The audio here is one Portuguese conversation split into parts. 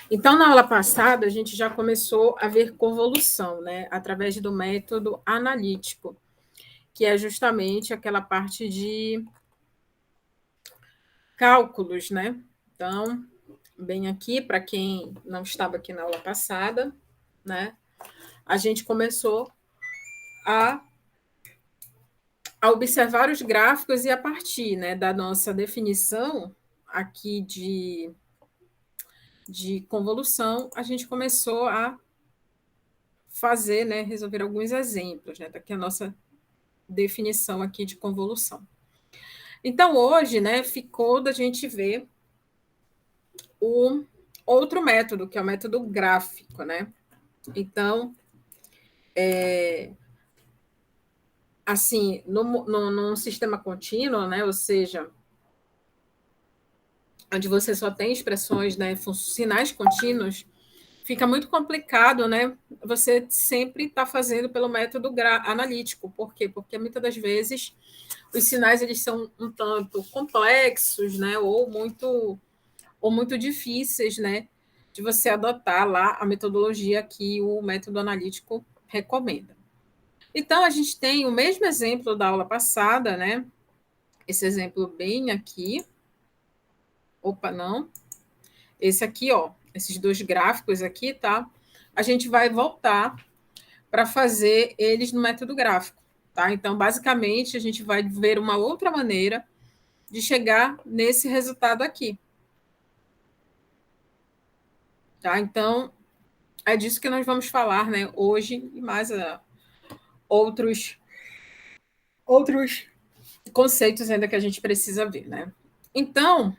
Então, na aula passada, a gente já começou a ver convolução, né, através do método analítico, que é justamente aquela parte de cálculos, né? Então, bem aqui, para quem não estava aqui na aula passada, né, a gente começou a, a observar os gráficos e a partir, né, da nossa definição aqui de convolução, a gente começou a fazer, né, resolver alguns exemplos, né, daqui a nossa definição aqui de convolução. Então, hoje, né, ficou da gente ver o outro método, que é o método gráfico, né? Então, assim, num sistema contínuo, né, ou seja, onde você só tem expressões, né, sinais contínuos, fica muito complicado, né? Você sempre está fazendo pelo método analítico. Por quê? Porque muitas das vezes os sinais eles são um tanto complexos, né? Ou muito difíceis, né? De você adotar lá a metodologia que o método analítico recomenda. Então, a gente tem o mesmo exemplo da aula passada, né? Esse exemplo bem aqui. Opa, não. Esse aqui, ó. Esses dois gráficos aqui, tá? A gente vai voltar para fazer eles no método gráfico, tá? Então, basicamente, a gente vai ver uma outra maneira de chegar nesse resultado aqui, tá? Então, é disso que nós vamos falar, né, hoje e mais outros conceitos ainda que a gente precisa ver, né? Então,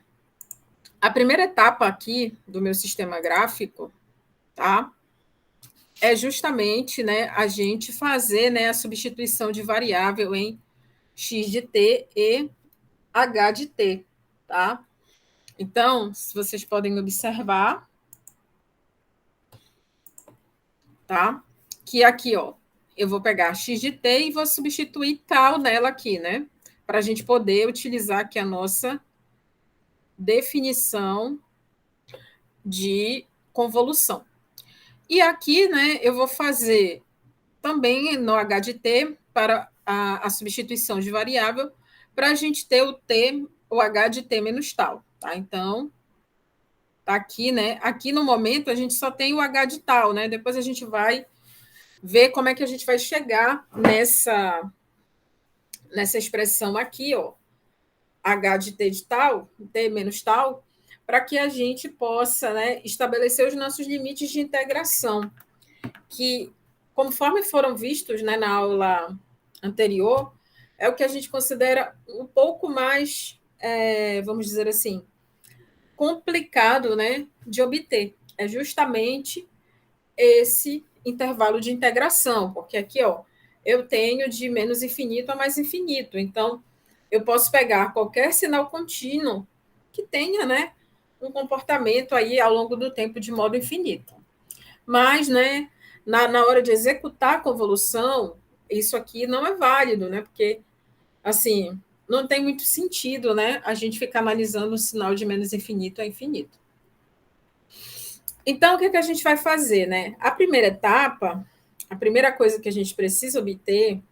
a primeira etapa aqui do meu sistema gráfico, tá? É justamente, né, a gente fazer, né, a substituição de variável em x de t e h de t, tá? Então, se vocês podem observar, tá? Que aqui, ó, eu vou pegar x de t e vou substituir tal nela aqui, né? Para a gente poder utilizar aqui a nossa definição de convolução. E aqui, né, eu vou fazer também no h de t para a substituição de variável para a gente ter o h de t menos tal, tá? Então, tá aqui, né? Aqui no momento a gente só tem o h de tal, né? Depois a gente vai ver como é que a gente vai chegar nessa expressão aqui, ó, h de t de tal, t menos tal, para que a gente possa, né, estabelecer os nossos limites de integração, que, conforme foram vistos, né, na aula anterior, é o que a gente considera um pouco mais, vamos dizer assim, complicado, né, de obter. É justamente esse intervalo de integração, porque aqui, ó, eu tenho de menos infinito a mais infinito. Então, eu posso pegar qualquer sinal contínuo que tenha, né, um comportamento aí ao longo do tempo de modo infinito. Mas, né, na hora de executar a convolução, isso aqui não é válido, né? Porque, assim, não tem muito sentido, né, a gente ficar analisando um sinal de menos infinito a infinito. Então, o que a gente vai fazer, né? A primeira etapa, a primeira coisa que a gente precisa obter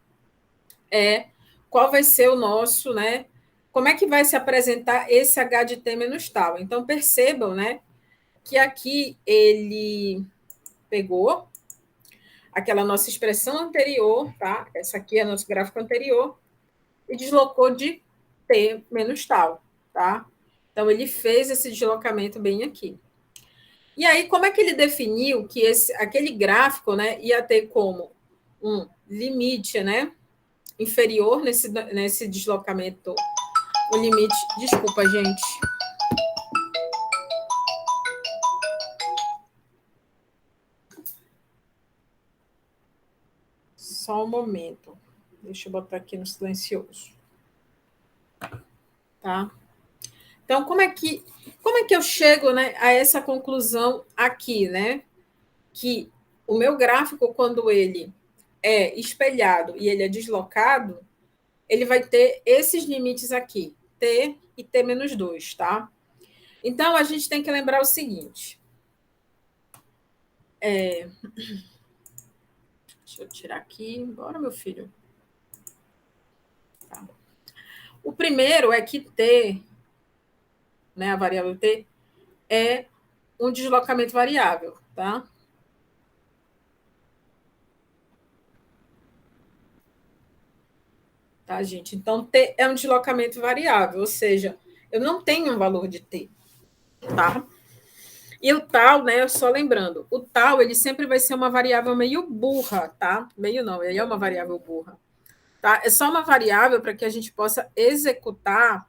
é qual vai ser o nosso, né? Como é que vai se apresentar esse h de t menos tal? Então, percebam, né, que aqui ele pegou aquela nossa expressão anterior, tá? Essa aqui é nosso gráfico anterior, e deslocou de t menos tal, tá? Então, ele fez esse deslocamento bem aqui. E aí, como é que ele definiu que aquele gráfico, né, ia ter como um limite, né, inferior nesse deslocamento, o limite. Desculpa, gente. Só um momento. Deixa eu botar aqui no silencioso. Tá? Então, como é que eu chego, né, a essa conclusão aqui, né? Que o meu gráfico, quando ele é espelhado e ele é deslocado, ele vai ter esses limites aqui, t e t menos 2, tá? Então, a gente tem que lembrar o seguinte. Deixa eu tirar aqui. Bora, meu filho. Tá. O primeiro é que T, né, a variável T, é um deslocamento variável, tá? Tá, gente? Então, T é um deslocamento variável, ou seja, eu não tenho um valor de T, tá? E o tal, né, só lembrando, o tal, ele sempre vai ser uma variável meio burra, tá? Meio não, ele é uma variável burra, tá? É só uma variável para que a gente possa executar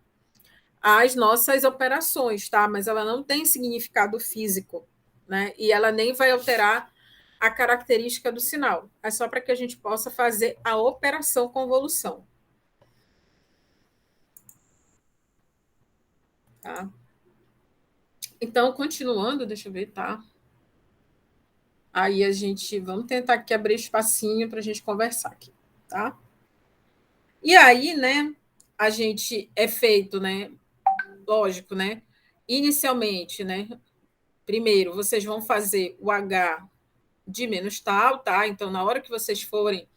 as nossas operações, tá? Mas ela não tem significado físico, né? E ela nem vai alterar a característica do sinal. É só para que a gente possa fazer a operação convolução, tá? Então, continuando, deixa eu ver, tá? Aí a gente, vamos tentar aqui abrir espacinho para a gente conversar aqui, tá? E aí, né, a gente é feito, né, lógico, né, inicialmente, né, primeiro vocês vão fazer o H de menos tal, tá? Então, na hora que vocês forem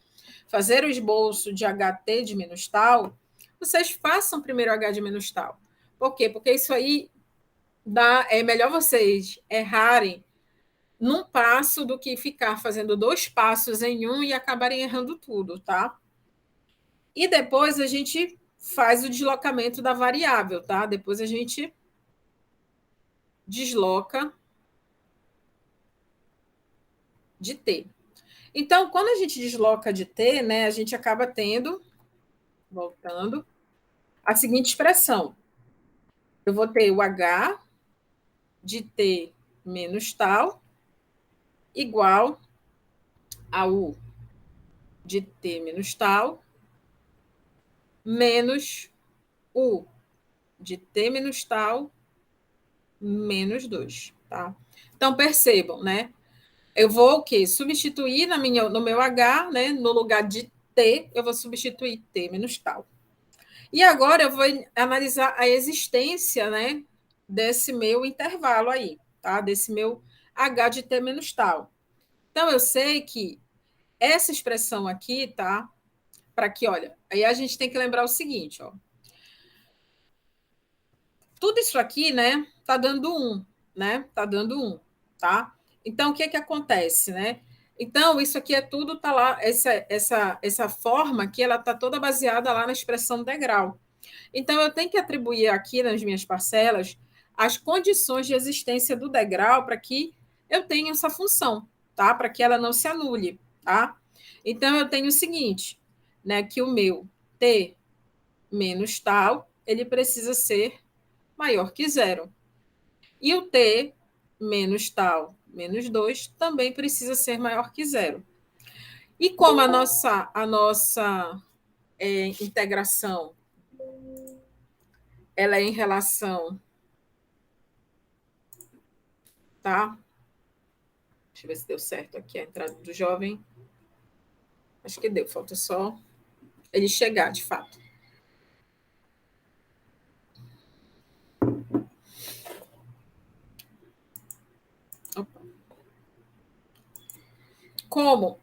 fazer o esboço de HT de menos tal, vocês façam primeiro H de menos tal. Por quê? Porque isso aí é melhor vocês errarem num passo do que ficar fazendo dois passos em um e acabarem errando tudo, tá? E depois a gente faz o deslocamento da variável, tá? Depois a gente desloca de T. Então, quando a gente desloca de T, né, a gente acaba tendo, voltando, a seguinte expressão. Eu vou ter o H de T menos tal igual a U de T menos tal menos U de T menos tal menos 2, tá? Então, percebam, né? Eu vou o quê? Substituir no meu H, né? No lugar de T, eu vou substituir T menos tal. E agora eu vou analisar a existência, né? Desse meu intervalo aí, tá? Desse meu H de T menos tal. Então, eu sei que essa expressão aqui, tá? Para que, olha, aí a gente tem que lembrar o seguinte, ó. Tudo isso aqui, né? Tá dando um, né? Tá dando um, tá? Então, o que é que acontece, né? Então, isso aqui é tudo, tá lá, essa forma aqui, ela tá toda baseada lá na expressão degrau. Então, eu tenho que atribuir aqui nas minhas parcelas as condições de existência do degrau para que eu tenha essa função, tá? Para que ela não se anule, tá? Então, eu tenho o seguinte, né? Que o meu T menos tal, ele precisa ser maior que zero. E o T menos tal menos 2 também precisa ser maior que zero. E como a nossa integração ela é em relação, tá? Deixa eu ver se deu certo aqui a entrada do jovem. Acho que deu, falta só ele chegar, de fato. Como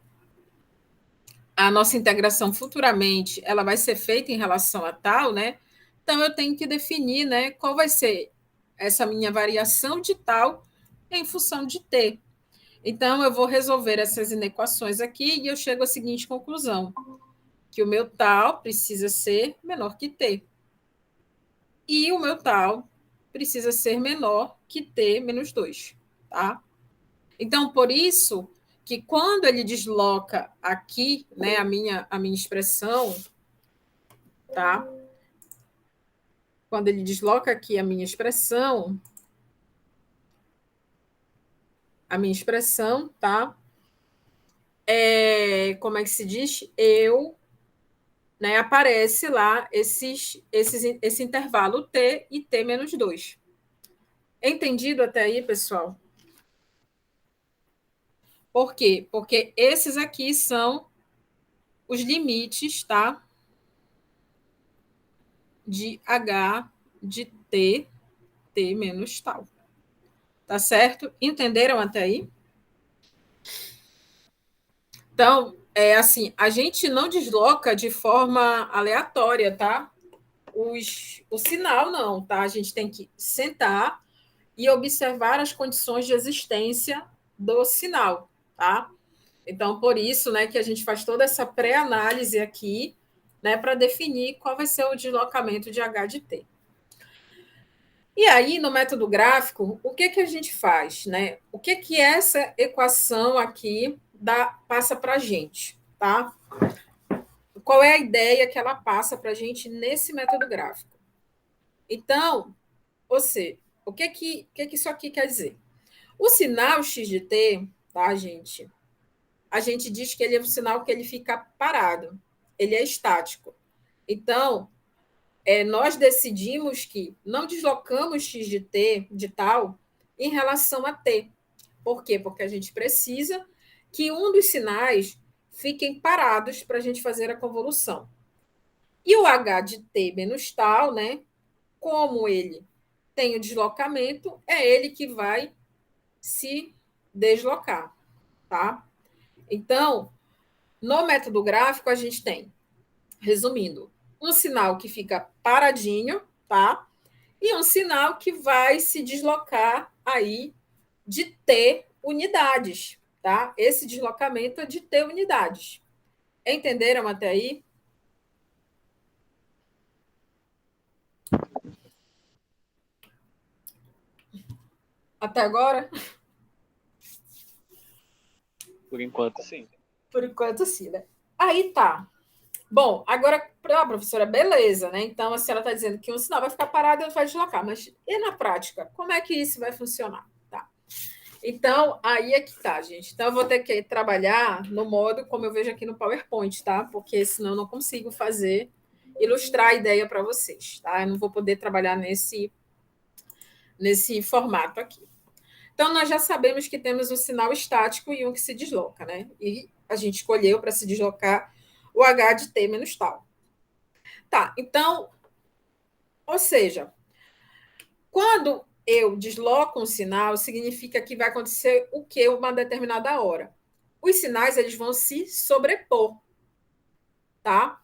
a nossa integração futuramente ela vai ser feita em relação a tal, né? Então eu tenho que definir, né, qual vai ser essa minha variação de tal em função de t. Então eu vou resolver essas inequações aqui e eu chego à seguinte conclusão, que o meu tal precisa ser menor que t. E o meu tal precisa ser menor que t menos 2, tá? Então, por isso que quando ele desloca aqui, né, a minha expressão, tá? Quando ele desloca aqui a minha expressão, tá? Como é que se diz? Né, aparece lá esse intervalo t e t menos 2. Entendido até aí, pessoal? Por quê? Porque esses aqui são os limites, tá? De H de T T menos tal. Tá certo? Entenderam até aí? Então, é assim, a gente não desloca de forma aleatória, tá? O sinal não, tá? A gente tem que sentar e observar as condições de existência do sinal, tá? Então, por isso, né, que a gente faz toda essa pré-análise aqui, né, para definir qual vai ser o deslocamento de H de T. E aí, no método gráfico, o que a gente faz, né? O que essa equação aqui passa para a gente, tá? Qual é a ideia que ela passa para a gente nesse método gráfico? Então, ou seja, o que isso aqui quer dizer? O sinal x de t, tá, gente? A gente diz que ele é um sinal que ele fica parado, ele é estático. Então, nós decidimos que não deslocamos x de t de tal em relação a t. Por quê? Porque a gente precisa que um dos sinais fiquem parados para a gente fazer a convolução. E o h de t menos tal, né? Como ele tem o deslocamento, é ele que vai se deslocar, tá? Então, no método gráfico, a gente tem, resumindo, um sinal que fica paradinho, tá? E um sinal que vai se deslocar aí de T unidades, tá? Esse deslocamento é de T unidades. Entenderam até aí? Até agora? Por enquanto, sim. Por enquanto, sim, né? Aí tá. Bom, agora, professora, beleza, né? Então, a senhora está dizendo que um sinal vai ficar parado e vai deslocar, mas e na prática? Como é que isso vai funcionar? Tá. Então, aí é que tá, gente. Então, eu vou ter que trabalhar no modo como eu vejo aqui no PowerPoint, tá? Porque senão eu não consigo fazer, ilustrar a ideia para vocês, tá? Eu não vou poder trabalhar nesse formato aqui. Então, nós já sabemos que temos um sinal estático e um que se desloca, né? E a gente escolheu para se deslocar o H de T menos tal. Tá, então, ou seja, quando eu desloco um sinal, significa que vai acontecer o que uma determinada hora. Os sinais eles vão se sobrepor, tá?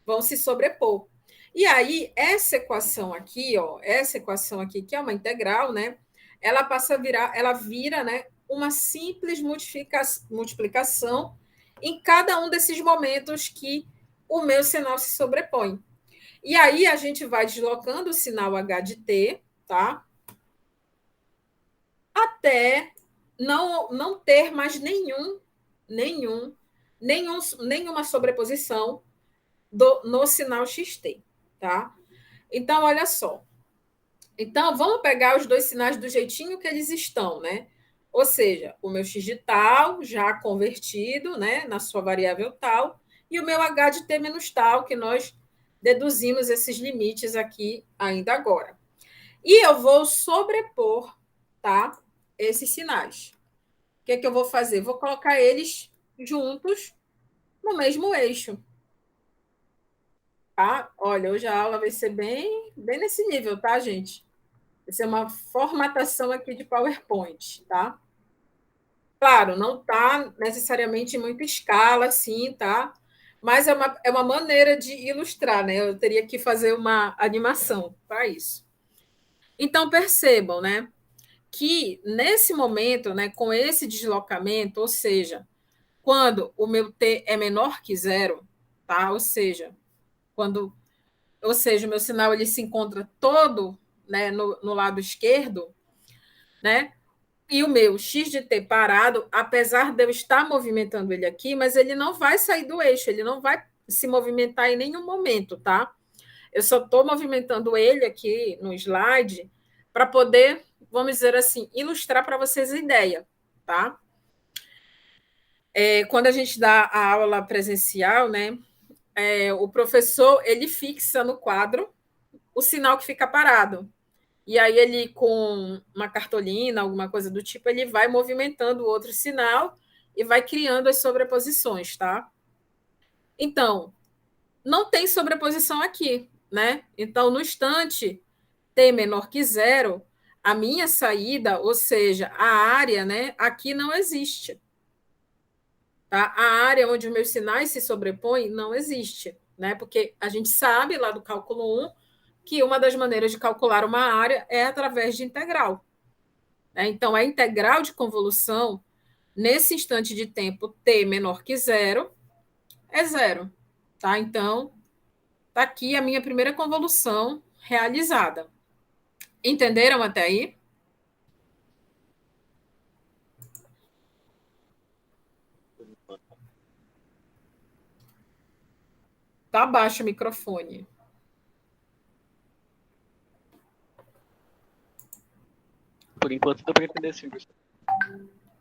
Vão se sobrepor. E aí, essa equação aqui, ó, essa equação aqui, que é uma integral, né? Ela passa a virar, ela vira, né, uma simples multiplicação em cada um desses momentos que o meu sinal se sobrepõe. E aí a gente vai deslocando o sinal H de T, tá? Até não ter mais nenhuma sobreposição no sinal XT, tá? Então, olha só. Então, vamos pegar os dois sinais do jeitinho que eles estão, né? Ou seja, o meu x de tal já convertido, né, na sua variável tal, e o meu h de t menos tal, que nós deduzimos esses limites aqui ainda agora. E eu vou sobrepor, tá, esses sinais. O que eu vou fazer? Vou colocar eles juntos no mesmo eixo. Tá? Olha, hoje a aula vai ser bem nesse nível, tá, gente? Vai ser uma formatação aqui de PowerPoint, tá? Claro, não está necessariamente em muita escala, assim, tá? Mas é uma maneira de ilustrar, né? Eu teria que fazer uma animação para isso. Então, percebam, né? Que nesse momento, né, com esse deslocamento, ou seja, quando o meu T é menor que zero, tá? Ou seja, o meu sinal ele se encontra todo, né, no lado esquerdo, né? E o meu x de t parado, apesar de eu estar movimentando ele aqui, mas ele não vai sair do eixo, ele não vai se movimentar em nenhum momento, tá? Eu só estou movimentando ele aqui no slide para poder, vamos dizer assim, ilustrar para vocês a ideia, tá? Quando a gente dá a aula presencial, né, o professor ele fixa no quadro o sinal que fica parado. E aí ele, com uma cartolina, alguma coisa do tipo, ele vai movimentando o outro sinal e vai criando as sobreposições, tá? Então, não tem sobreposição aqui, né? Então, no instante t menor que zero, a minha saída, ou seja, a área, né, aqui não existe. Tá? A área onde os meus sinais se sobrepõem não existe, né? Porque a gente sabe lá do cálculo 1 que uma das maneiras de calcular uma área é através de integral. Né? Então, a integral de convolução, nesse instante de tempo t menor que zero, é zero. Tá? Então, está aqui a minha primeira convolução realizada. Entenderam até aí? Tá baixo o microfone. Por enquanto deu para entender sim, professor.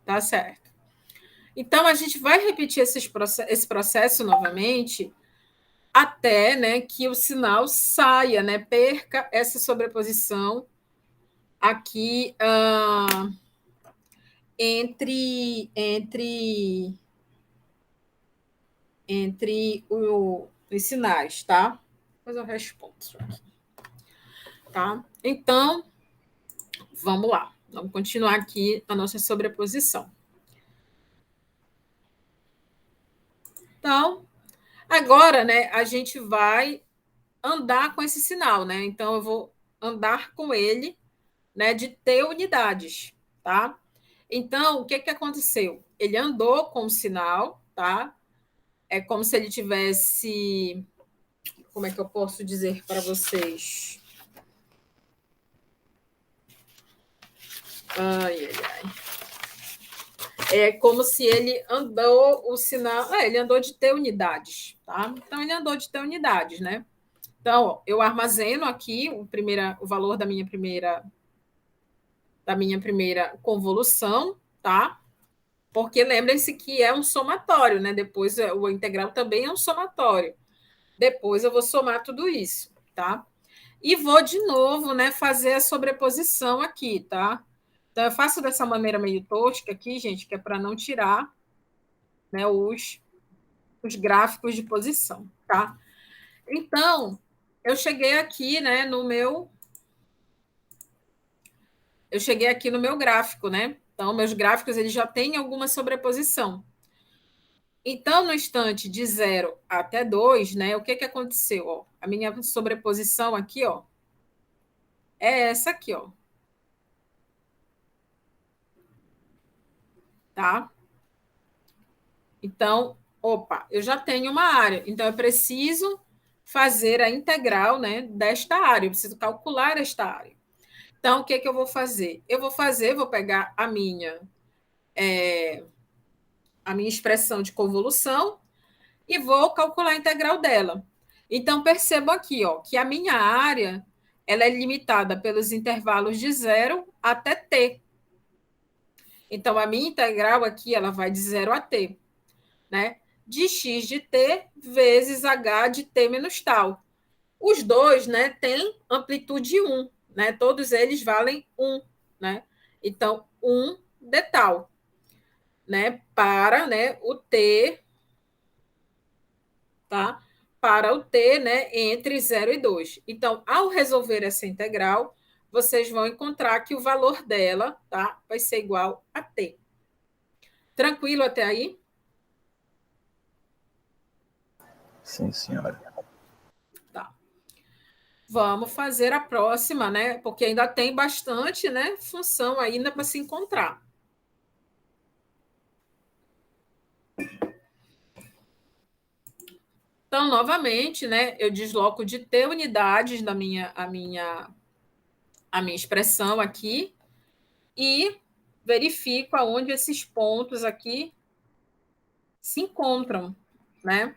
Tá certo. Então, a gente vai repetir esse processo novamente até, né, que o sinal saia, né, perca essa sobreposição aqui entre os sinais, tá? Depois eu respondo isso aqui. Tá? Então, vamos lá. Vamos continuar aqui a nossa sobreposição. Então, agora, né, a gente vai andar com esse sinal, né? Então, eu vou andar com ele, né, de T unidades, tá? Então, o que aconteceu? Ele andou com o sinal, tá? É como se ele tivesse. Como é que eu posso dizer para vocês? Ai, ai, ai. É como se ele andou o sinal. Ele andou de T unidades, tá? Então, ele andou de T unidades, né? Então, ó, eu armazeno aqui o valor da minha primeira convolução, tá? Porque lembrem-se que é um somatório, né? Depois o integral também é um somatório. Depois eu vou somar tudo isso, tá? E vou de novo, né, fazer a sobreposição aqui, tá? Então eu faço dessa maneira meio tosca aqui, gente, que é para não tirar, né, os gráficos de posição, tá? Então, eu cheguei aqui, né, no meu gráfico, né? Então, meus gráficos eles já têm alguma sobreposição. Então, no instante de 0 até 2, né, o que aconteceu? Ó, a minha sobreposição aqui, ó, é essa aqui, ó. Tá? Então, opa, eu já tenho uma área. Então, eu preciso fazer a integral, né, desta área. Eu preciso calcular esta área. Então, o que eu vou fazer? Vou pegar a minha expressão de convolução e vou calcular a integral dela. Então, percebo aqui, ó, que a minha área ela é limitada pelos intervalos de 0 até t. Então, a minha integral aqui ela vai de 0 a t, né? De x de t vezes h de t menos tal. Os dois, né, têm amplitude 1, né? Todos eles valem 1, né? Então, 1 de tal, né? Para, né, o t, tá? Para o t, né, entre 0 e 2. Então, ao resolver essa integral, vocês vão encontrar que o valor dela, tá, vai ser igual a t. Tranquilo até aí? Sim, senhora. Tá. Vamos fazer a próxima, né? Porque ainda tem bastante, né, função ainda para se encontrar. Então, novamente, né, eu desloco de T unidades da a minha expressão aqui e verifico aonde esses pontos aqui se encontram, né?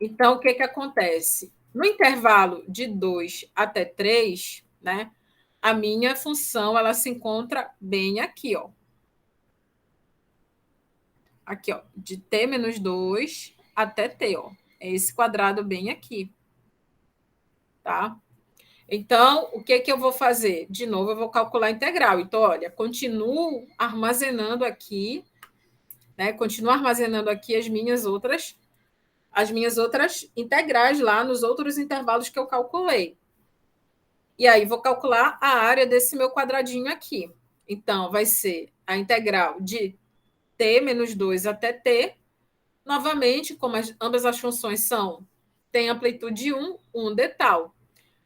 Então, o que acontece? No intervalo de 2 até 3, né, a minha função ela se encontra bem aqui, ó. Aqui, ó, de t menos 2 até t, ó. É esse quadrado bem aqui, tá? Então, o que eu vou fazer? De novo, eu vou calcular a integral. Então, olha, continuo armazenando aqui, né? Continuo armazenando aqui as minhas outras integrais lá nos outros intervalos que eu calculei. E aí, vou calcular a área desse meu quadradinho aqui. Então, vai ser a integral de t menos 2 até t. Novamente, como ambas as funções têm amplitude 1, 1d tal.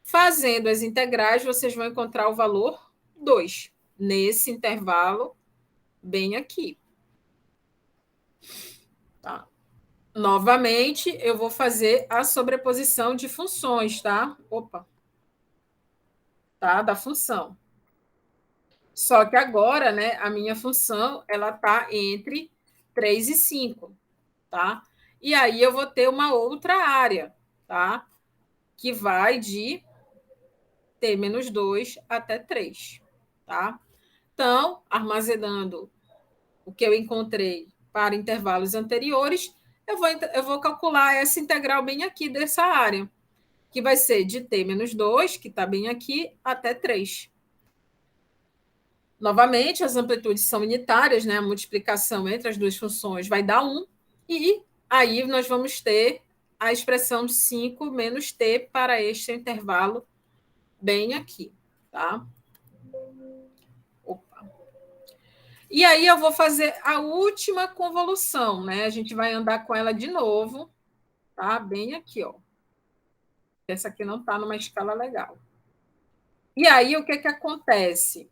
Fazendo as integrais, vocês vão encontrar o valor 2, nesse intervalo bem aqui. Tá? Novamente, eu vou fazer a sobreposição de funções, tá? Opa! Tá? Da função. Só que agora, né, a minha função ela está entre 3 e 5, tá? E aí eu vou ter uma outra área, tá? Que vai de t menos 2 até 3, tá? Então, armazenando o que eu encontrei para intervalos anteriores, eu vou calcular essa integral bem aqui dessa área, que vai ser de t menos 2, que está bem aqui, até 3. Novamente, as amplitudes são unitárias, né? A multiplicação entre as duas funções vai dar 1, e aí nós vamos ter a expressão 5 menos t para este intervalo bem aqui, tá? Opa. E aí eu vou fazer a última convolução, né? A gente vai andar com ela de novo, tá? Bem aqui, ó. Essa aqui não está numa escala legal. E aí, o que acontece?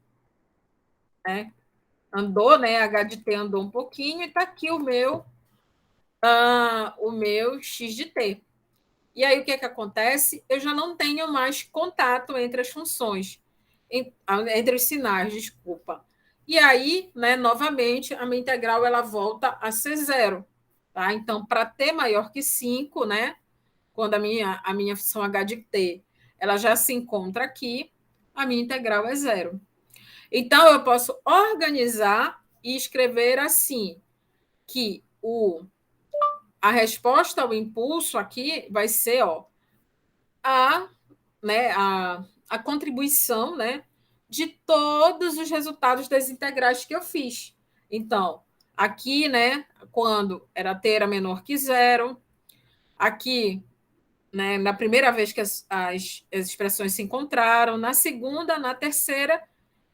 Andou, né? H de t andou um pouquinho, e está aqui o meu x de t. E aí, o que acontece? Eu já não tenho mais contato entre as funções, entre os sinais, desculpa. E aí, né, novamente, a minha integral ela volta a ser zero. Tá? Então, para t maior que 5, né, quando a minha função h de t ela já se encontra aqui, a minha integral é zero. Então, eu posso organizar e escrever assim, que a resposta ao impulso aqui vai ser a contribuição, né, de todos os resultados das integrais que eu fiz. Então, aqui, né, quando t era menor que zero, aqui, né, na primeira vez que as expressões se encontraram, na segunda, na terceira,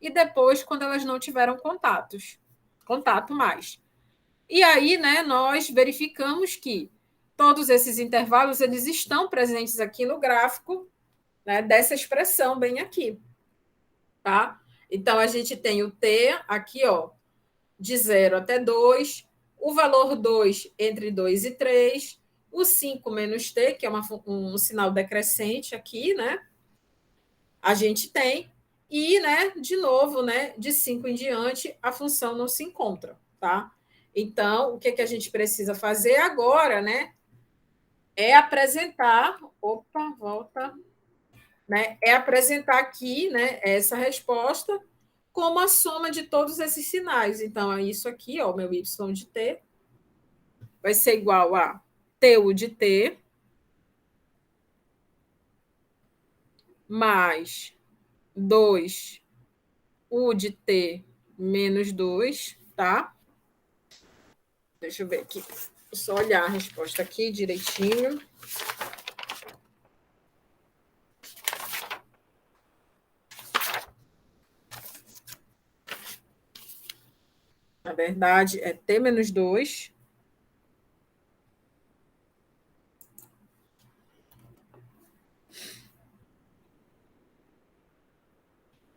e depois quando elas não tiveram contato mais. E aí, né, nós verificamos que todos esses intervalos eles estão presentes aqui no gráfico, né, dessa expressão bem aqui. Tá? Então, a gente tem o t aqui, ó, de 0 até 2, o valor 2 entre 2 e 3, o 5 menos t, que é um sinal decrescente aqui, né? A gente tem, e, né, de novo, né, de 5 em diante, a função não se encontra, tá? Então, o que a gente precisa fazer agora, né, é apresentar... Opa, volta... Né, é apresentar aqui, né, essa resposta como a soma de todos esses sinais. Então, é isso aqui, ó, o meu y de t vai ser igual a tu de t mais 2u de t menos 2, tá? Deixa eu ver aqui. Vou só olhar a resposta aqui direitinho. Na verdade, é t menos 2.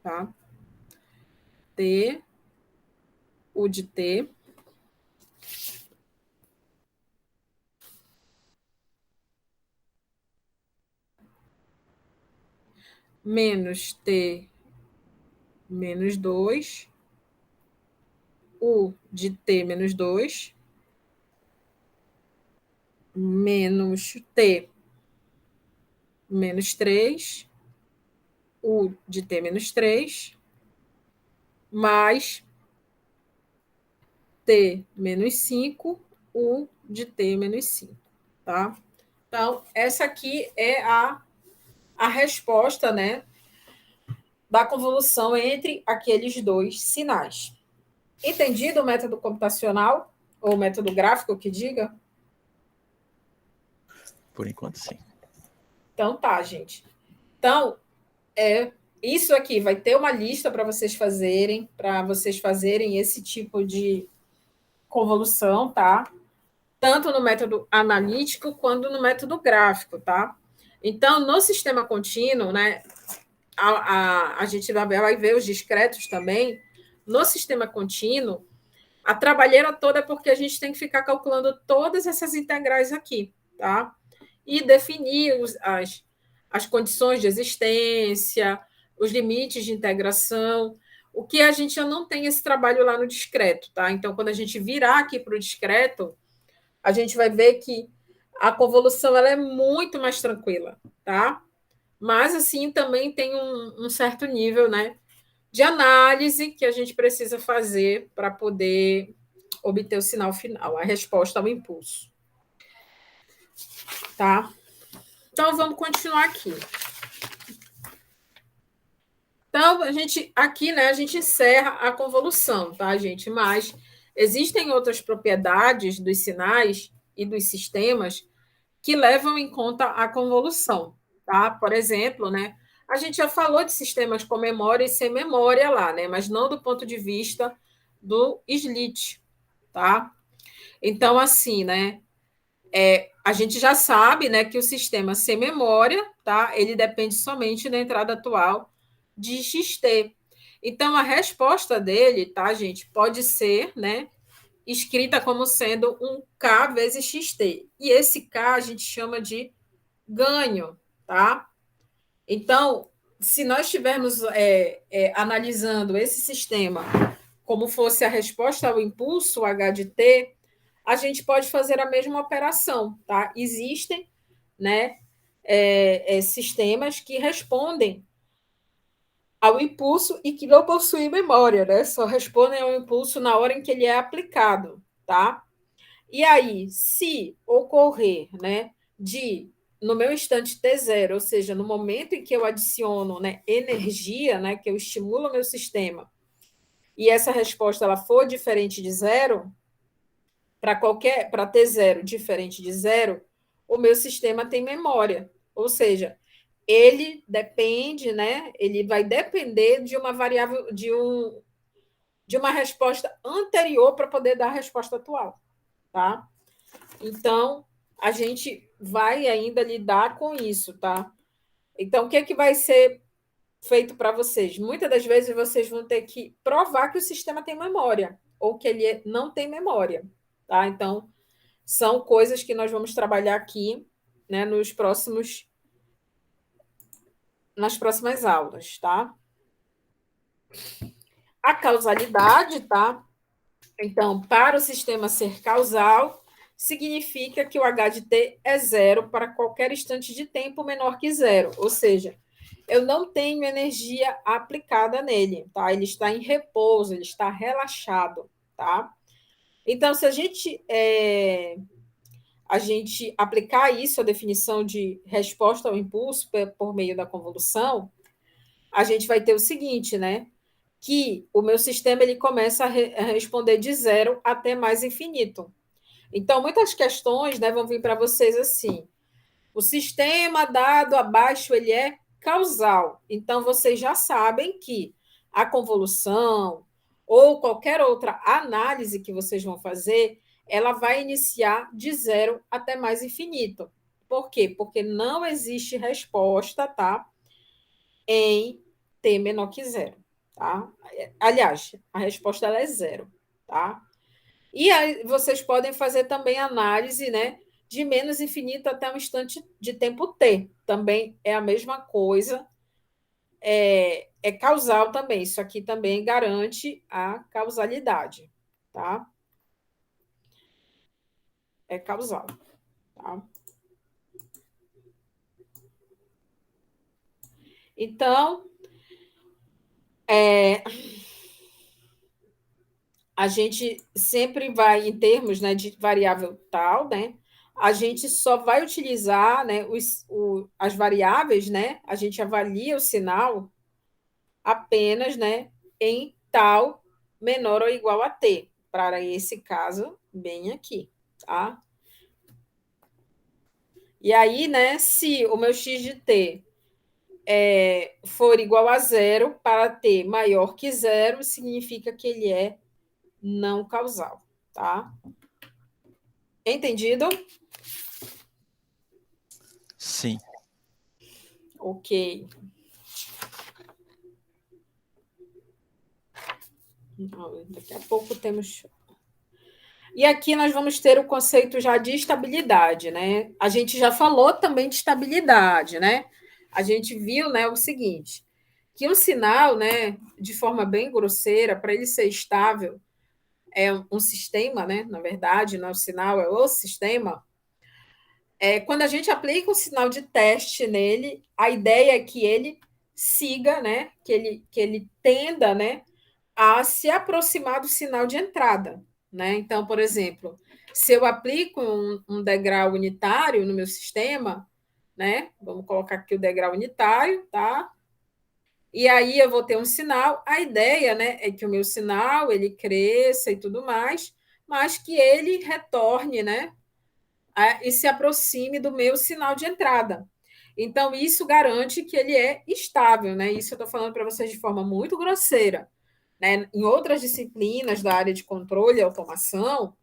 Tá? T, u de t, menos t menos 2, u de t menos 2, menos t menos 3, u de t menos 3, mais t menos 5, u de t menos 5. Tá? Então, essa aqui é a resposta, né, da convolução entre aqueles dois sinais. Entendido o método computacional, ou o método gráfico, que diga? Por enquanto, sim. Então, tá, gente. Então, Isso aqui vai ter uma lista para vocês fazerem esse tipo de convolução, tá? Tanto no método analítico quanto no método gráfico, tá? Então, no sistema contínuo, né, a gente vai ver os discretos também. No sistema contínuo, a trabalheira toda é porque a gente tem que ficar calculando todas essas integrais aqui, tá? E definir as condições de existência, os limites de integração, o que a gente não tem esse trabalho lá no discreto, tá? Então, quando a gente virar aqui para o discreto, a gente vai ver que a convolução ela é muito mais tranquila, tá? Mas, assim, também tem um certo nível, né, de análise que a gente precisa fazer para poder obter o sinal final, a resposta ao impulso. Tá? Então, vamos continuar aqui. Então, aqui, né, a gente encerra a convolução, tá, gente? Mas existem outras propriedades dos sinais e dos sistemas que levam em conta a convolução, tá? Por exemplo, né, a gente já falou de sistemas com memória e sem memória lá, né, mas não do ponto de vista do Schlitt, tá? Então, assim, né, a gente já sabe, né, que o sistema sem memória, tá? Ele depende somente da entrada atual de XT. Então, a resposta dele, tá, gente, pode ser, né, escrita como sendo um K vezes XT. E esse K a gente chama de ganho, tá? Então, se nós estivermos analisando esse sistema como fosse a resposta ao impulso H de T, a gente pode fazer a mesma operação, tá? Existem, né, sistemas que respondem ao impulso e que não possuem memória, né? Só respondem ao impulso na hora em que ele é aplicado, tá? E aí, se ocorrer, né, no meu instante T0, ou seja, no momento em que eu adiciono, né, energia, né, que eu estimulo o meu sistema, e essa resposta ela for diferente de zero, para T0 diferente de zero, o meu sistema tem memória. Ou seja, ele depende, né? Ele vai depender de uma variável, de uma resposta anterior para poder dar a resposta atual, tá? Então, a gente vai ainda lidar com isso, tá? Então, o que é que vai ser feito para vocês? Muitas das vezes vocês vão ter que provar que o sistema tem memória ou que ele não tem memória, tá? Então, são coisas que nós vamos trabalhar aqui, né, nas próximas aulas, tá? A causalidade, tá? Então, para o sistema ser causal, significa que o H de T é zero para qualquer instante de tempo menor que zero, ou seja, eu não tenho energia aplicada nele, tá? Ele está em repouso, ele está relaxado, tá? Então, se a gente aplicar isso, a definição de resposta ao impulso por meio da convolução, a gente vai ter o seguinte, né? Que o meu sistema ele começa a responder de zero até mais infinito. Então, muitas questões, né, vão vir para vocês assim. O sistema dado abaixo ele é causal. Então, vocês já sabem que a convolução ou qualquer outra análise que vocês vão fazer, ela vai iniciar de zero até mais infinito. Por quê? Porque não existe resposta, tá? Em t menor que zero, tá? Aliás, a resposta ela é zero, tá? E aí vocês podem fazer também análise, né, de menos infinito até um instante de tempo t. Também é a mesma coisa, é causal também. Isso aqui também garante a causalidade, tá? É causal, tá? Então, a gente sempre vai, em termos, né, de variável tal, né? A gente só vai utilizar, né, as variáveis, né? A gente avalia o sinal apenas, né, em tal menor ou igual a t, para esse caso bem aqui, tá? E aí, né, se o meu x de t for igual a zero, para t maior que zero, significa que ele é não causal, tá? Entendido? Sim. Ok. Daqui a pouco temos. E aqui nós vamos ter o conceito já de estabilidade, né? A gente já falou também de estabilidade, né? A gente viu, né, o seguinte, que um sinal, né, de forma bem grosseira, para ele ser estável, é um sistema, né? Na verdade, não é o sinal, é o sistema. Quando a gente aplica um sinal de teste nele, a ideia é que ele siga, né? Que ele tenda, né, a se aproximar do sinal de entrada, né? Então, por exemplo, se eu aplico um degrau unitário no meu sistema, né? Vamos colocar aqui o degrau unitário, tá? E aí eu vou ter um sinal. A ideia, né, é que o meu sinal ele cresça e tudo mais, mas que ele retorne, né, e se aproxime do meu sinal de entrada. Então, isso garante que ele é estável, né? Isso eu estou falando para vocês de forma muito grosseira. Né? Em outras disciplinas da área de controle e automação,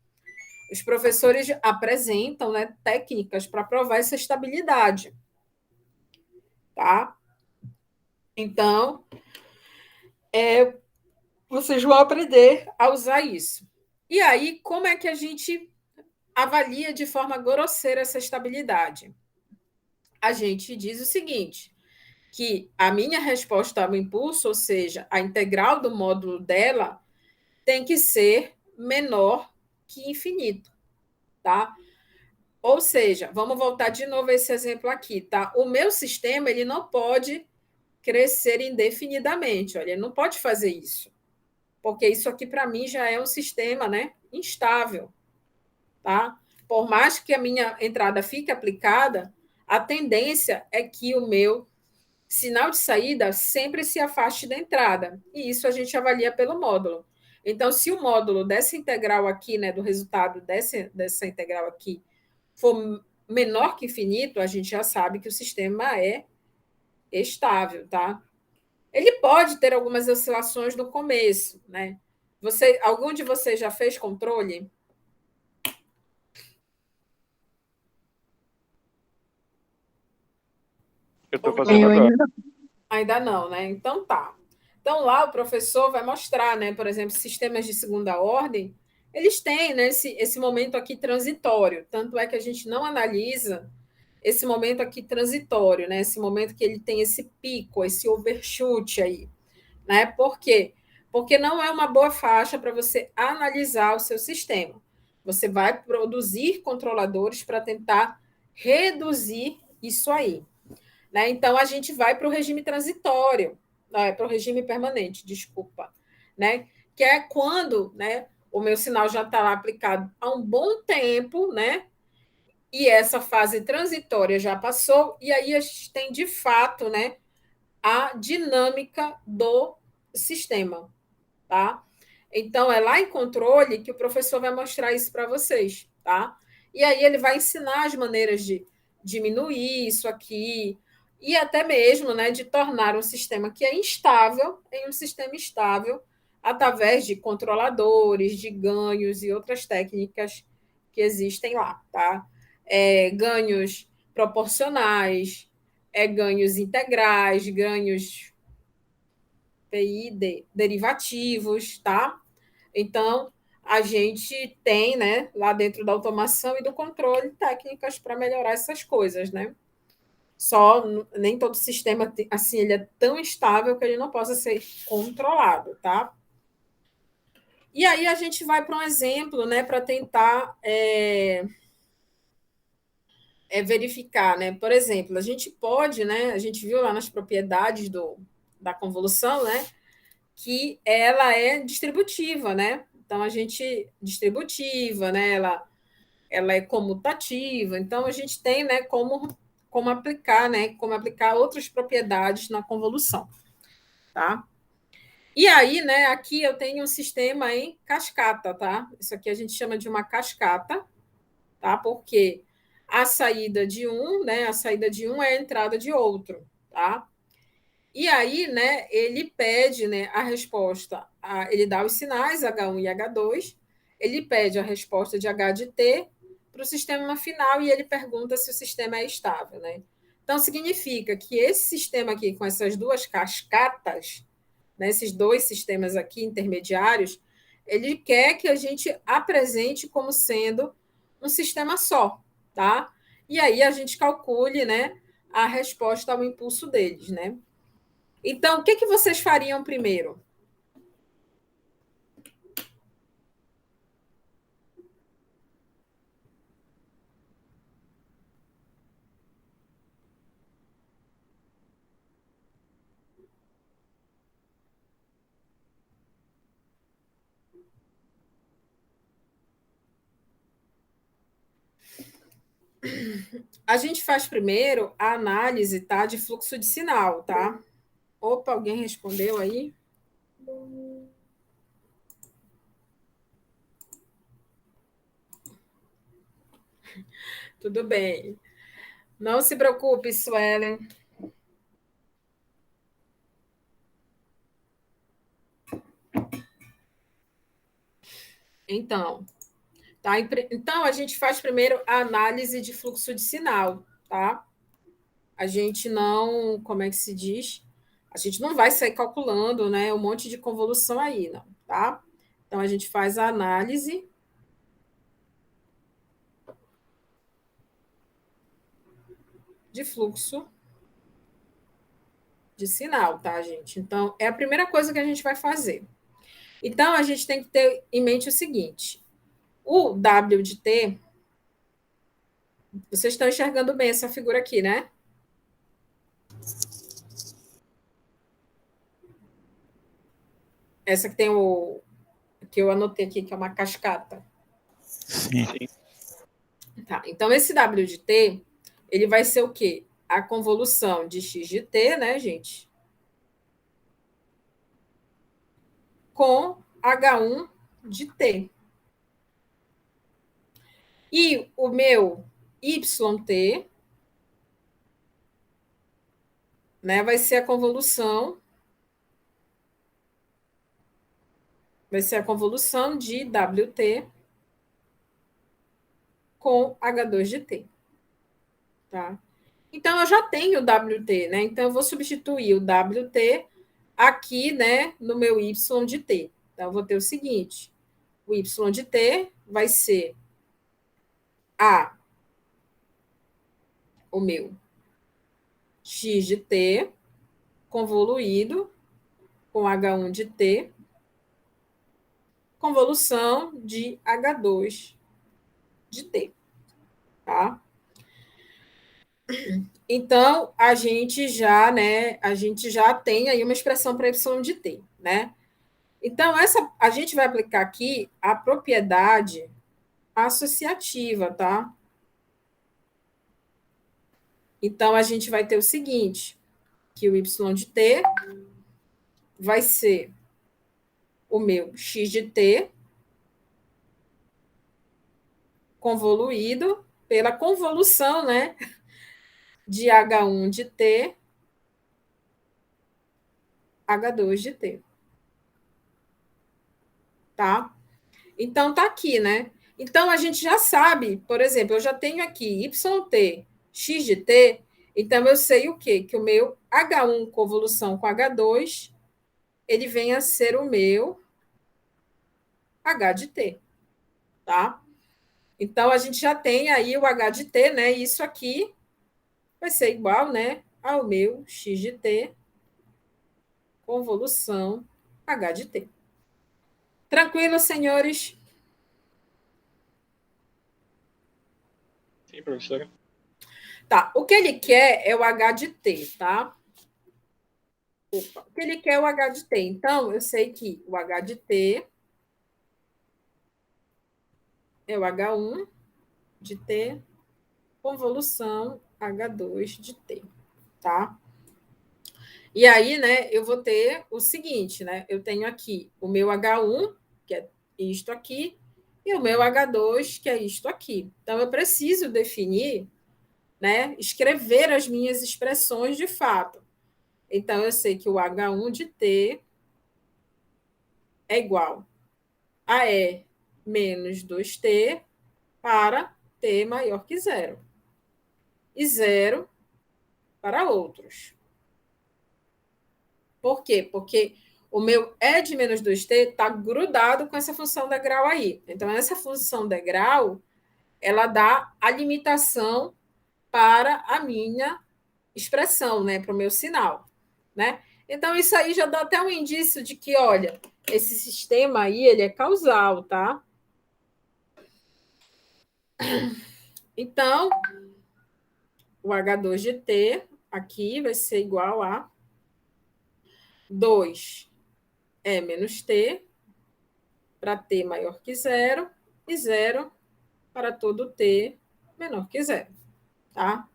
os professores apresentam, né, técnicas para provar essa estabilidade. Tá? Então, vocês vão aprender a usar isso. E aí, como é que a gente avalia de forma grosseira essa estabilidade? A gente diz o seguinte, que a minha resposta ao impulso, ou seja, a integral do módulo dela, tem que ser menor que infinito, tá? Ou seja, vamos voltar de novo a esse exemplo aqui, tá? O meu sistema, ele não pode crescer indefinidamente, olha, ele não pode fazer isso, porque isso aqui para mim já é um sistema, né, instável, tá? Por mais que a minha entrada fique aplicada, a tendência é que o meu sinal de saída sempre se afaste da entrada, e isso a gente avalia pelo módulo. Então, se o módulo dessa integral aqui, né, do resultado dessa integral aqui, for menor que infinito, a gente já sabe que o sistema é estável, tá? Ele pode ter algumas oscilações no começo, né? Algum de vocês já fez controle? Eu tô Ou fazendo não? Eu agora. ainda não. Ainda não, né? Então tá. Então lá o professor vai mostrar, né? Por exemplo, sistemas de segunda ordem, eles têm, né, esse momento aqui transitório. Tanto é que a gente não analisa esse momento aqui transitório, né? Esse momento que ele tem esse pico, esse overshoot aí, né? Por quê? Porque não é uma boa faixa para você analisar o seu sistema. Você vai produzir controladores para tentar reduzir isso aí, né? Então, a gente vai para o regime transitório, para o regime permanente, desculpa, né? Que é quando, né, o meu sinal já está lá aplicado há um bom tempo, né? E essa fase transitória já passou, e aí a gente tem, de fato, né, a dinâmica do sistema, tá? Então, é lá em controle que o professor vai mostrar isso para vocês, tá? E aí ele vai ensinar as maneiras de diminuir isso aqui e até mesmo, né, de tornar um sistema que é instável em um sistema estável através de controladores, de ganhos e outras técnicas que existem lá, tá? Ganhos proporcionais, ganhos integrais, ganhos PID, derivativos, tá? Então, a gente tem, né, lá dentro da automação e do controle, técnicas para melhorar essas coisas, né? Só nem todo sistema assim ele é tão estável que ele não possa ser controlado, tá? E aí a gente vai para um exemplo, né, para tentar verificar, né? Por exemplo, a gente pode, né? A gente viu lá nas propriedades da convolução, né? Que ela é distributiva, né? Então a gente distributiva, né? Ela é comutativa. Então a gente tem, né? Como aplicar, né? Como aplicar outras propriedades na convolução, tá? E aí, né? Aqui eu tenho um sistema em cascata, tá? Isso aqui a gente chama de uma cascata, tá? Porque a saída de um, né? A saída de um é a entrada de outro, tá? E aí, né, ele pede, né, a resposta, ele dá os sinais H1 e H2, ele pede a resposta de H de T para o sistema final e ele pergunta se o sistema é estável, né? Então, significa que esse sistema aqui, com essas duas cascatas, né, esses dois sistemas aqui intermediários, ele quer que a gente apresente como sendo um sistema só, tá? E aí a gente calcule, né, a resposta ao impulso deles, né? Então, o que, que vocês fariam primeiro? A gente faz primeiro a análise, tá, de fluxo de sinal, tá? Opa, alguém respondeu aí? Tudo bem. Não se preocupe, Suelen. Então, tá? Então, a gente faz primeiro a análise de fluxo de sinal, tá? A gente não, como é que se diz? A gente não vai sair calculando, né, um monte de convolução aí, não, tá? Então, a gente faz a análise de fluxo de sinal, tá, gente? Então, é a primeira coisa que a gente vai fazer. Então, a gente tem que ter em mente o seguinte: o W de T, vocês estão enxergando bem essa figura aqui, né? Essa que tem o que eu anotei aqui, que é uma cascata. Sim. Tá, então, esse W de T, ele vai ser o quê? A convolução de x de t, né, gente? Com H1 de t. E o meu YT, né, vai ser a convolução de WT com H2 de T. Tá? Então, eu já tenho o WT, né? Então, eu vou substituir o WT aqui, né, no meu Y de T. Então, eu vou ter o seguinte: o Y de T vai ser o meu X de T convoluído com H1 de T, convolução de H2 de T. Tá? Então, a gente já tem aí uma expressão para Y de T, né? Então, a gente vai aplicar aqui a propriedade associativa, tá? Então, a gente vai ter o seguinte, que o Y de T vai ser o meu X de T convoluído pela convolução, né, de H1 de T, H2 de T. Tá? Então, tá aqui, né? Então, a gente já sabe, por exemplo, eu já tenho aqui YT, X de T, então eu sei o quê? Que o meu H1 convolução com H2, ele vem a ser o meu H de T, tá? Então, a gente já tem aí o H de T, né? Isso aqui vai ser igual, né, ao meu X de T convolução H de T. Tranquilo, senhores? Sim, professora. Tá, o que ele quer é o H de T, tá? Opa, o que ele quer é o H de T. Então, eu sei que o H de T é o H1 de T convolução H2 de T, tá? E aí, né, eu vou ter o seguinte, né? Eu tenho aqui o meu H1, que é isto aqui, e o meu H2, que é isto aqui. Então, eu preciso definir, né, escrever as minhas expressões de fato. Então, eu sei que o H1 de T é igual a E menos 2T para T maior que zero. E zero para outros. Por quê? Porque o meu E de menos 2T está grudado com essa função degrau aí. Então, essa função degrau, ela dá a limitação para a minha expressão, né? Para o meu sinal, né? Então, isso aí já dá até um indício de que, olha, esse sistema aí, ele é causal, tá? Então, o H2 de T aqui vai ser igual a 2 E menos T para T maior que zero e zero para todo T menor que zero, tá?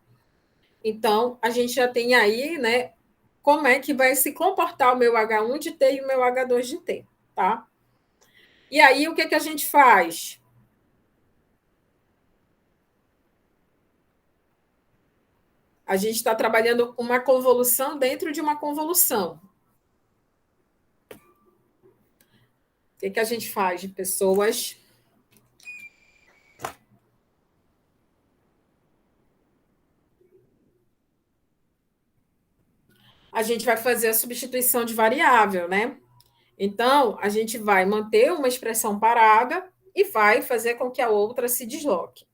Então, a gente já tem aí, né, como é que vai se comportar o meu H1 de T e o meu H2 de T, tá? E aí, o que, que a gente faz? A gente está trabalhando uma convolução dentro de uma convolução. O que, que a gente faz de pessoas? A gente vai fazer a substituição de variável, né? Então, a gente vai manter uma expressão parada e vai fazer com que a outra se desloque.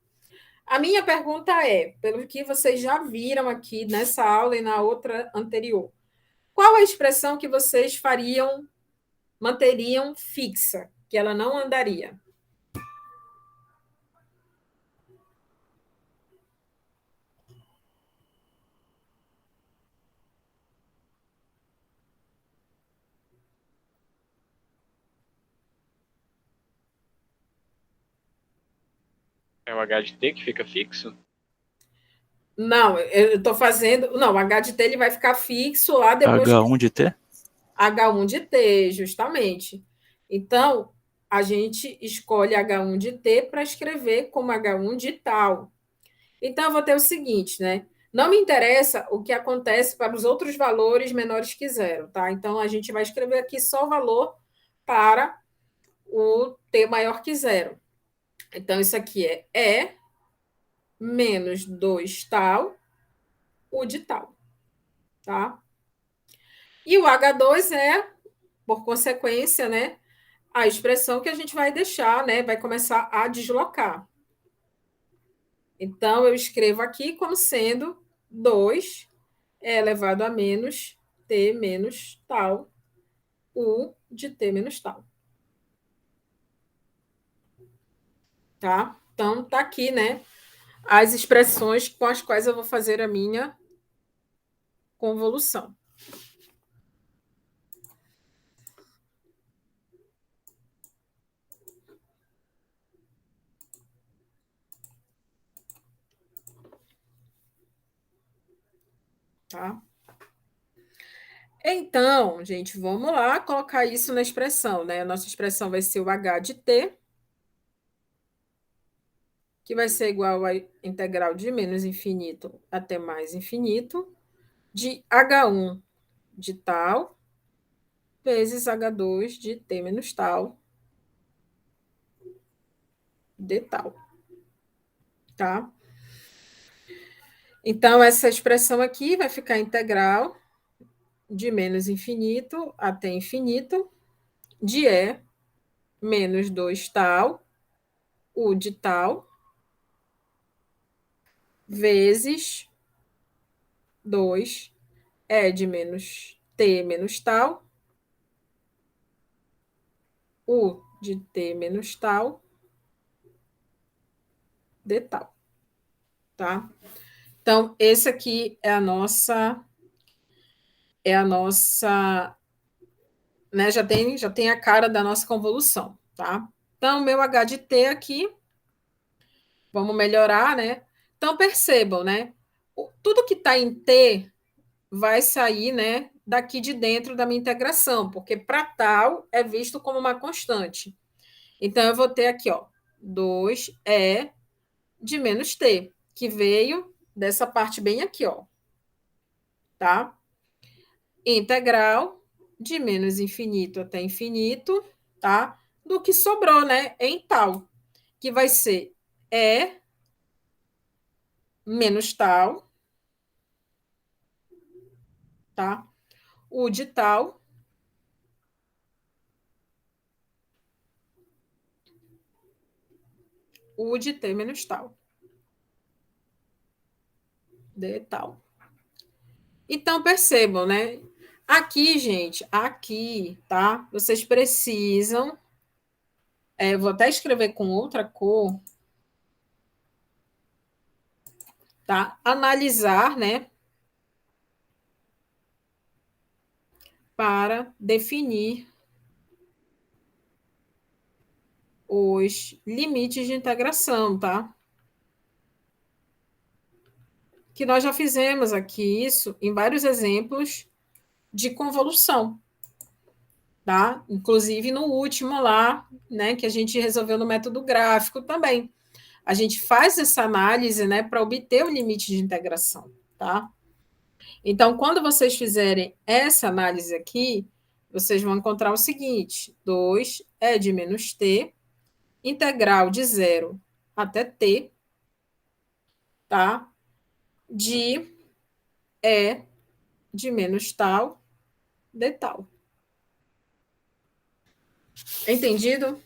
A minha pergunta é, pelo que vocês já viram aqui nessa aula e na outra anterior, qual a expressão que vocês fariam, manteriam fixa, que ela não andaria? É o H de T que fica fixo? Não, eu estou fazendo. Não, o H de T ele vai ficar fixo lá depois que. H1 de T? H1 de T, justamente. Então, a gente escolhe H1 de T para escrever como H1 de tal. Então, eu vou ter o seguinte, né? Não me interessa o que acontece para os outros valores menores que zero, tá? Então, a gente vai escrever aqui só o valor para o T maior que zero. Então, isso aqui é E menos 2 tal, o de tal, tá? E o H2 é, por consequência, né, a expressão que a gente vai deixar, né, vai começar a deslocar. Então, eu escrevo aqui como sendo 2 elevado a menos t menos tal, u de t menos tal. Tá? Então, tá aqui, né, as expressões com as quais eu vou fazer a minha convolução. Tá? Então, gente, vamos lá colocar isso na expressão, né? A nossa expressão vai ser o h de t, que vai ser igual a integral de menos infinito até mais infinito, de H1 de tal, vezes H2 de t menos tal, de tal. Tá? Então, essa expressão aqui vai ficar integral de menos infinito até infinito, de E menos 2 tal, U de tal, vezes 2 E de menos T menos tal, U de T menos tal, de tal. Tá? Então, esse aqui é a nossa, né, já tem a cara da nossa convolução, tá? Então, meu H de T aqui, vamos melhorar, né? Então, percebam, né? Tudo que está em T vai sair, né, daqui de dentro da minha integração, porque para tal é visto como uma constante. Então, eu vou ter aqui, ó, 2E de menos T, que veio dessa parte bem aqui, ó, tá? integral de menos infinito até infinito, tá? Do que sobrou, né? Em tal, que vai ser E menos tal, tá? O de tal o de t menos tal, d tal. Então, percebam, né? Aqui, gente, aqui, tá? Vocês precisam. Vou até escrever com outra cor, tá? Analisar, né? Para definir os limites de integração, tá? Que nós já fizemos aqui isso em vários exemplos de convolução, tá? Inclusive no último lá, né, que a gente resolveu no método gráfico também. A gente faz essa análise, né, para obter o limite de integração, tá? Então, quando vocês fizerem essa análise aqui, vocês vão encontrar o seguinte: 2 é de menos t, integral de 0 até t, tá? De E de menos tal, de tal. Entendido?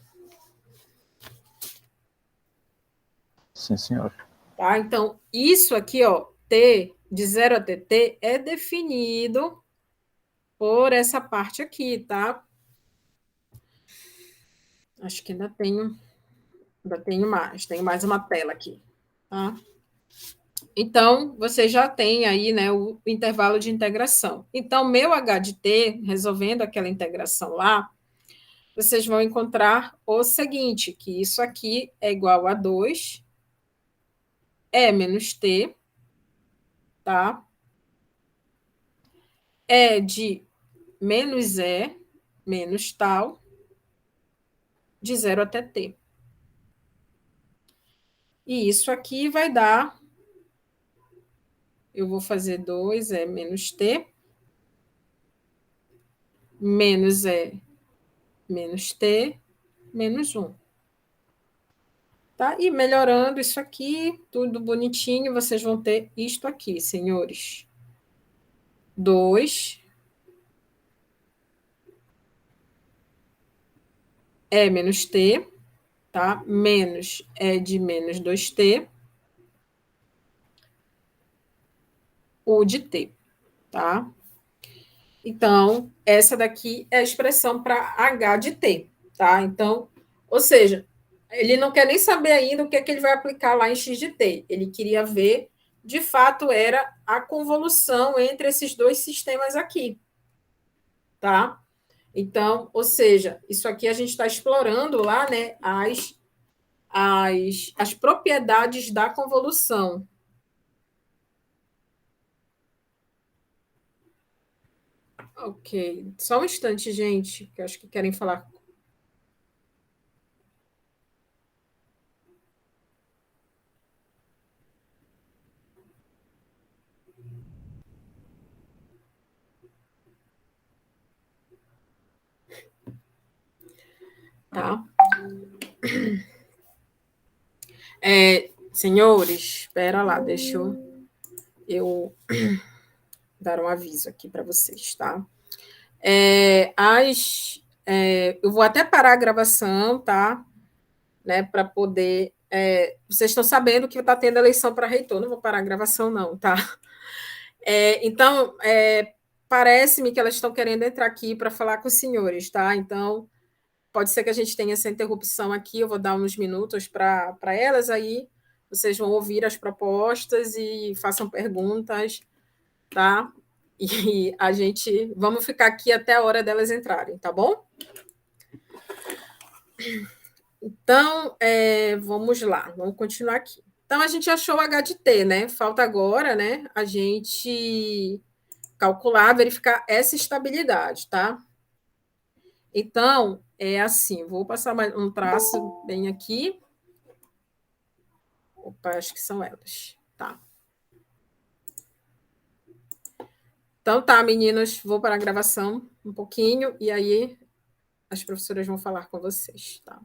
Sim, senhor. Tá? Então, isso aqui, ó, t de 0 até t é definido por essa parte aqui, tá? Acho que ainda tenho mais uma tela aqui, tá? Então, você já tem aí, né, o intervalo de integração. Então, meu h de t, resolvendo aquela integração lá, vocês vão encontrar o seguinte, que isso aqui é igual a 2, E menos t, tá? É de menos E, menos tal, de 0 até t. E isso aqui vai dar, eu vou fazer 2E menos t, menos E menos t, menos 1. Tá? E melhorando isso aqui, tudo bonitinho, vocês vão ter isto aqui, senhores. 2 é menos t, tá? Menos é de menos 2t, o de t, tá? Então, essa daqui é a expressão para h de t, tá? Então, ou seja, ele não quer nem saber ainda o que é que ele vai aplicar lá em x de t. Ele queria ver, de fato, era a convolução entre esses dois sistemas aqui, tá? Então, ou seja, isso aqui a gente está explorando lá, né, as propriedades da convolução. Ok, só um instante, gente, que eu acho que querem falar. Tá? Senhores, espera lá, deixa eu dar um aviso aqui para vocês, tá? Eu vou até parar a gravação, tá? Né, para poder. Vocês estão sabendo que está tendo eleição para reitor, não vou parar a gravação, não, tá? Então, parece-me que elas estão querendo entrar aqui para falar com os senhores, tá? Então, pode ser que a gente tenha essa interrupção aqui, eu vou dar uns minutos para elas, aí vocês vão ouvir as propostas e façam perguntas, tá? E a gente vamos ficar aqui até a hora delas entrarem, tá bom? Então, vamos lá, vamos continuar aqui. Então, a gente achou o H de T, né? Falta agora, né, a gente calcular, verificar essa estabilidade, tá? Então, é assim, vou passar um traço bem aqui. Opa, acho que são elas, tá? Então tá, meninos, vou para a gravação um pouquinho e aí as professoras vão falar com vocês, tá?